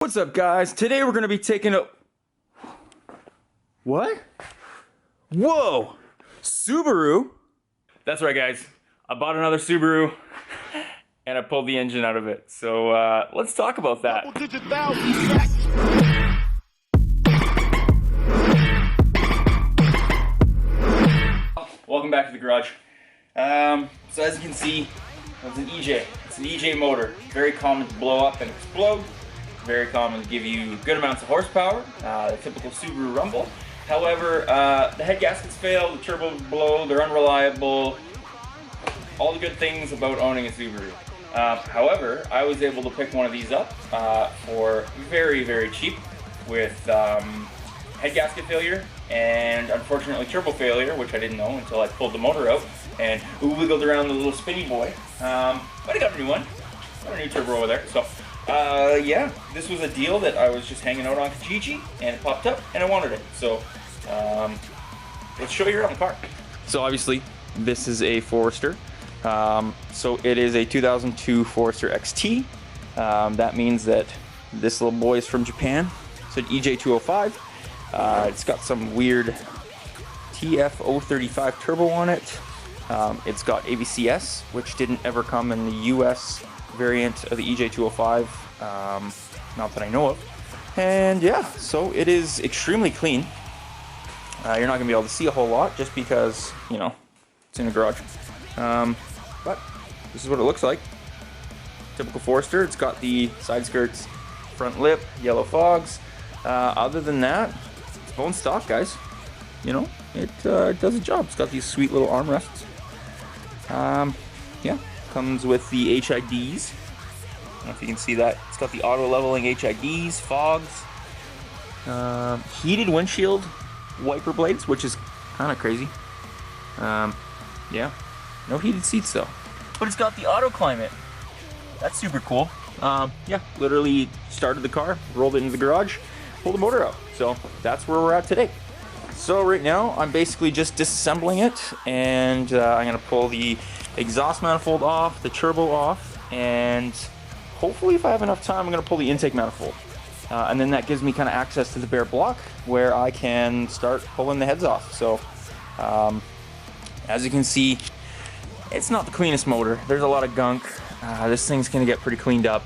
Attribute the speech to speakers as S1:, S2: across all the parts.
S1: What's up, guys? Today we're gonna be taking a... What? Whoa! Subaru? That's right, guys. I bought another Subaru and I pulled the engine out of it. So let's talk about that. Welcome back to the garage. So as you can see, it's an EJ. It's an EJ motor. Very common to blow up and explode. Very common to give you good amounts of horsepower, the typical Subaru rumble. However, the head gaskets fail, the turbos blow, they're unreliable, all the good things about owning a Subaru. However, I was able to pick one of these up for very, very cheap with head gasket failure and unfortunately turbo failure, which I didn't know until I pulled the motor out and wiggled around the little spinny boy. But I got a new one, got a new turbo over there. So. Yeah, this was a deal that I was just hanging out on Kijiji and it popped up and I wanted it. So, let's show you around the car. So obviously, this is a Forester. So it is a 2002 Forester XT. That means that this little boy is from Japan. It's an EJ205. It's got some weird TF035 turbo on it. It's got ABCS, which didn't ever come in the US variant of the EJ205, not that I know of. And yeah, so it is extremely clean. You're not gonna be able to see a whole lot just because, you know, it's in the garage. But this is what it looks like. Typical Forester. It's got the side skirts, front lip, yellow fogs. Other than that, it's bone stock, guys. You know, it does a job. It's got these sweet little armrests. Yeah. Comes with the HIDs. I don't know if you can see that. It's got the auto leveling HIDs, fogs, heated windshield wiper blades, which is kind of crazy. Yeah, no heated seats though. But it's got the auto climate. That's super cool. Yeah, literally started the car, rolled it into the garage, pulled the motor out. So that's where we're at today. So right now I'm basically just disassembling it, and I'm gonna pull the exhaust manifold off, the turbo off, and hopefully if I have enough time I'm gonna pull the intake manifold. And then that gives me kind of access to the bare block where I can start pulling the heads off. So as you can see, it's not the cleanest motor. There's a lot of gunk. This thing's gonna get pretty cleaned up.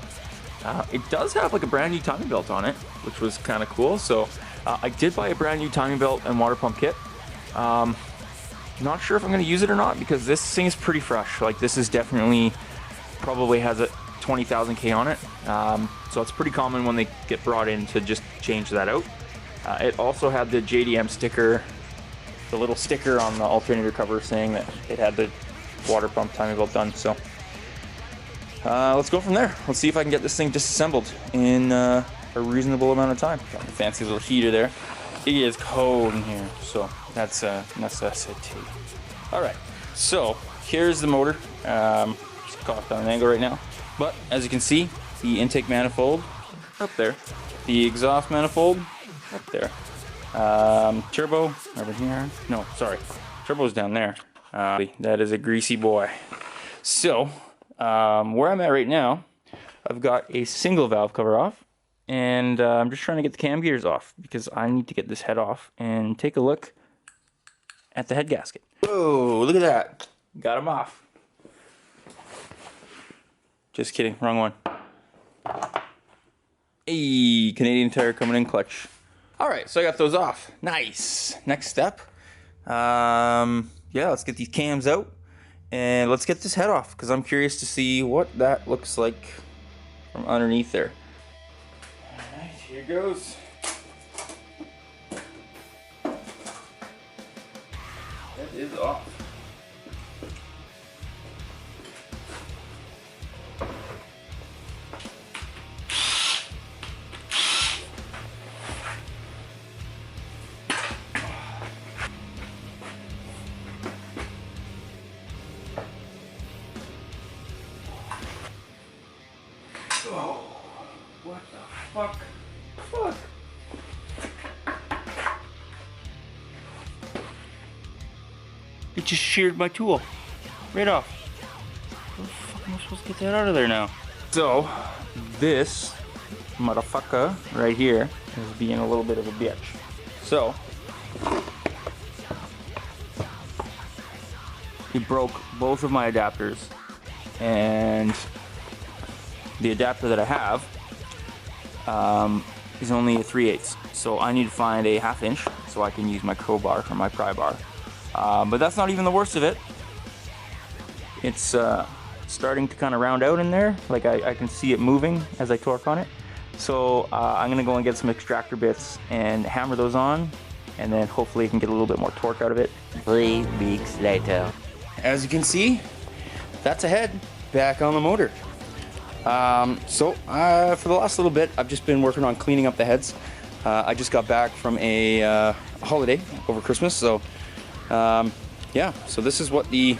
S1: It does have like a brand new timing belt on it, which was kind of cool. So I did buy a brand new timing belt and water pump kit. Not sure if I'm going to use it or not because this thing is pretty fresh. Like this is definitely probably has a 20,000 K on it. So it's pretty common when they get brought in to just change that out. It also had the JDM sticker, the little sticker on the alternator cover saying that it had the water pump timing belt done. So let's go from there. Let's see if I can get this thing disassembled in a reasonable amount of time. Got the fancy little heater there. It is cold in here, so that's a necessity. All right, so here's the motor. Just cocked on an angle right now, but as you can see, the intake manifold up there, the exhaust manifold up there, turbo over here. No, sorry, turbo's down there. That is a greasy boy. So where I'm at right now, I've got a single valve cover off. And I'm just trying to get the cam gears off because I need to get this head off and take a look at the head gasket. Whoa, look at that. Got him off. Just kidding, wrong one. Hey, Canadian Tire coming in clutch. Alright, so I got those off. Nice. Next step. Yeah, let's get these cams out and let's get this head off because I'm curious to see what that looks like from underneath there. Here goes. That is off. Oh, what the fuck? Fuck. It just sheared my tool right off. How the fuck am I supposed to get that out of there now? So this motherfucker right here is being a little bit of a bitch. So he broke both of my adapters, and the adapter that I have is only a 3/8. So I need to find a 1/2 inch so I can use my crowbar for my pry bar. But that's not even the worst of it. It's starting to kind of round out in there. Like I can see it moving as I torque on it. So I'm gonna go and get some extractor bits and hammer those on, and then hopefully I can get a little bit more torque out of it.
S2: 3 weeks later.
S1: As you can see, that's a head back on the motor. For the last little bit, I've just been working on cleaning up the heads. I just got back from a holiday over Christmas, so yeah, so this is what the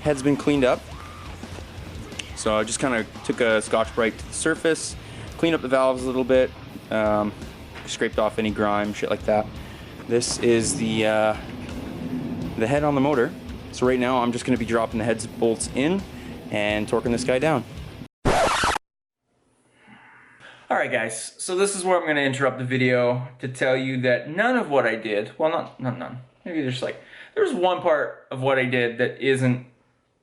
S1: head's been cleaned up. So I just kind of took a Scotch-Brite to the surface, cleaned up the valves a little bit, scraped off any grime, shit like that. This is the head on the motor. So right now I'm just going to be dropping the heads bolts in and torquing this guy down. Alright guys, so this is where I'm going to interrupt the video to tell you that none of what I did, well not none, maybe there's one part of what I did that isn't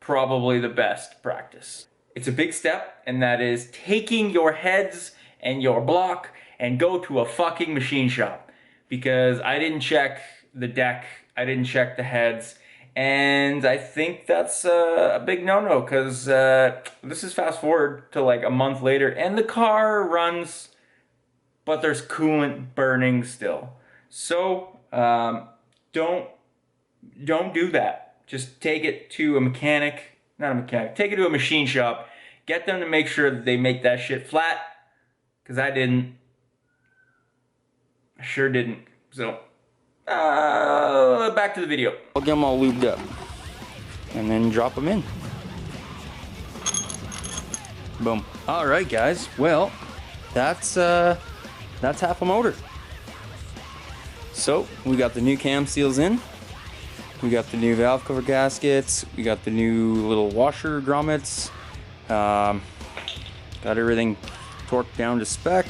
S1: probably the best practice. It's a big step, and that is taking your heads and your block and go to a fucking machine shop. Because I didn't check the deck, I didn't check the heads, and I think that's a big no-no, because this is fast forward to like a month later, and the car runs, but there's coolant burning still. So don't do that. Just take it to a mechanic, take it to a machine shop, get them to make sure that they make that shit flat, because I didn't. I sure didn't. So back to the video. I'll get them all lubed up and then drop them in. Boom. All right, guys. Well, that's half a motor. So we got the new cam seals in. We got the new valve cover gaskets. We got the new little washer grommets. Got everything torqued down to spec.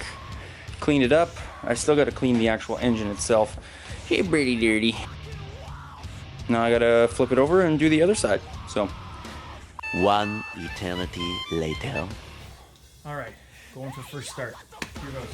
S1: Cleaned it up. I still got to clean the actual engine itself. Hey, pretty dirty. Now I gotta flip it over and do the other side. So
S2: 1 eternity later.
S3: All right, going for first start. Here goes.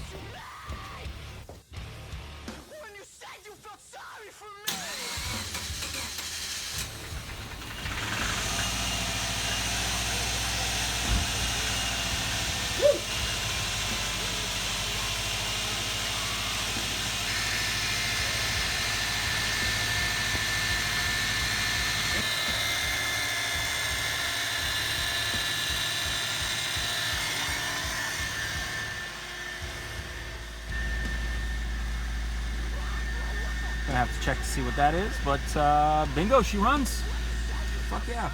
S3: Gonna have to check to see what that is, but bingo, she runs. Fuck yeah.